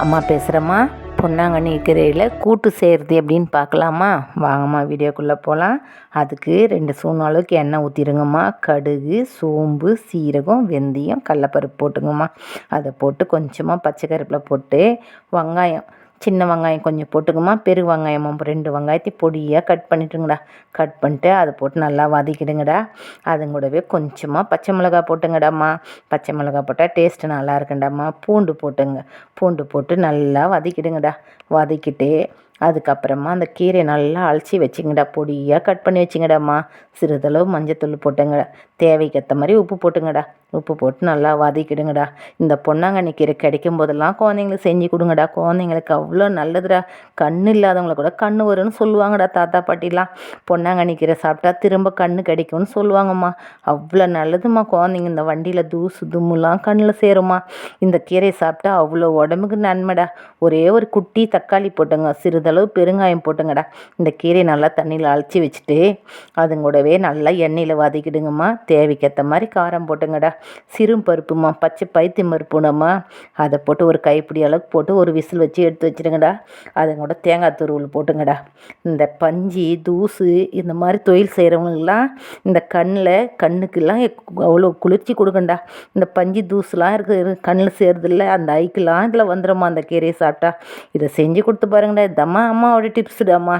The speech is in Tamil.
அம்மா பேசுகிறேம்மா. பொன்னாங்கண்ணி கீரையில் கூட்டு செய்கிறது எப்படின்னு பார்க்கலாமா? வாங்கம்மா வீடியோக்குள்ளே போகலாம். அதுக்கு 2 ஸ்பூன் அளவுக்கு எண்ணெய் ஊற்றிடுங்கம்மா. கடுகு, சோம்பு, சீரகம், வெந்தயம், கடலப்பருப்பு போட்டுங்கம்மா. அதை போட்டு கொஞ்சமாக பச்சை கருவேப்பிலை போட்டு வெங்காயம், சின்ன வெங்காயம் கொஞ்சம் போட்டுங்கம்மா. பெரிய வெங்காயமும் 2 வெங்காயத்தையும் பொடியாக கட் பண்ணிட்டுங்கடா. கட் பண்ணிட்டு அதை போட்டு நல்லா வதக்கிடுங்கடா. அது கூடவே கொஞ்சமாக பச்சை மிளகா போட்டுங்கடாம்மா. பச்சை மிளகா போட்டால் டேஸ்ட்டு நல்லா இருக்குண்டாம்மா. பூண்டு போட்டுங்க. பூண்டு போட்டு நல்லா வதக்கிடுங்கடா. வதக்கிட்டு அதுக்கப்புறமா அந்த கீரையை நல்லா அலசி வச்சுங்கடா. பொடியாக கட் பண்ணி வச்சுங்கடாம்மா. சிறிதளவு மஞ்சத்தூள் போட்டுங்க. தேவைக்கேற்ற மாதிரி உப்பு போட்டுங்கடா. உப்பு போட்டு நல்லா வதக்கிடுங்கடா. இந்த பொன்னாங்கண்ணி கீரை கிடைக்கும் போதெல்லாம் குழந்தைங்களுக்கு செஞ்சு கொடுங்கடா. குழந்தைங்களுக்கு அவ்வளோ நல்லதுடா. கண் இல்லாதவங்கள கூட கண் வரும்னு சொல்லுவாங்கடா தாத்தா பாட்டிலாம். பொன்னாங்கண்ணி கீரை சாப்பிட்டா திரும்ப கண் கிடைக்கும்னு சொல்லுவாங்கம்மா. அவ்வளோ நல்லதும்மா. குழந்தைங்க இந்த வண்டியில் தூசு தும்முலாம் கண்ணில் சேரும்மா. இந்த கீரையை சாப்பிட்டா அவ்வளோ உடம்புக்கு நன்மைடா. ஒரே ஒரு குட்டி தக்காளி போட்டுங்க. சிறிதளவு பெருங்காயம் போட்டுங்கடா. இந்த கீரையை நல்லா தண்ணியில் அலசி வச்சுட்டு அது கூடவே நல்லா எண்ணெயில் வதக்கிடுங்கம்மா. தேவைக்கேற்ற மாதிரி காரம் போட்டுங்கடா. சிறும் பருப்புமா, பச்சை பைத்தியம் பருப்புனம்மா. அதை போட்டு ஒரு கைப்பிடி அளவுக்கு போட்டு ஒரு விசில் வச்சு எடுத்து வச்சுடுங்கடா. அது கூட தேங்காய் துருவல் போட்டுங்கடா. இந்த பஞ்சு தூசு இந்த மாதிரி தொழில் செய்கிறவங்களுக்கெல்லாம் இந்த கண்ணுக்கெல்லாம் அவ்வளோ குளிர்ச்சி கொடுக்கண்டா. இந்த பஞ்சு தூசுலாம் இருக்குது கண்ணில் சேருதில்ல, அந்த ஐக்கெல்லாம் இதில் வந்துடும்மா அந்த கீரையை சாப்பிட்டா. இதை செஞ்சு கொடுத்து பாருங்கடா. இதம்மா அம்மாவோட டிப்ஸுடாம்மா.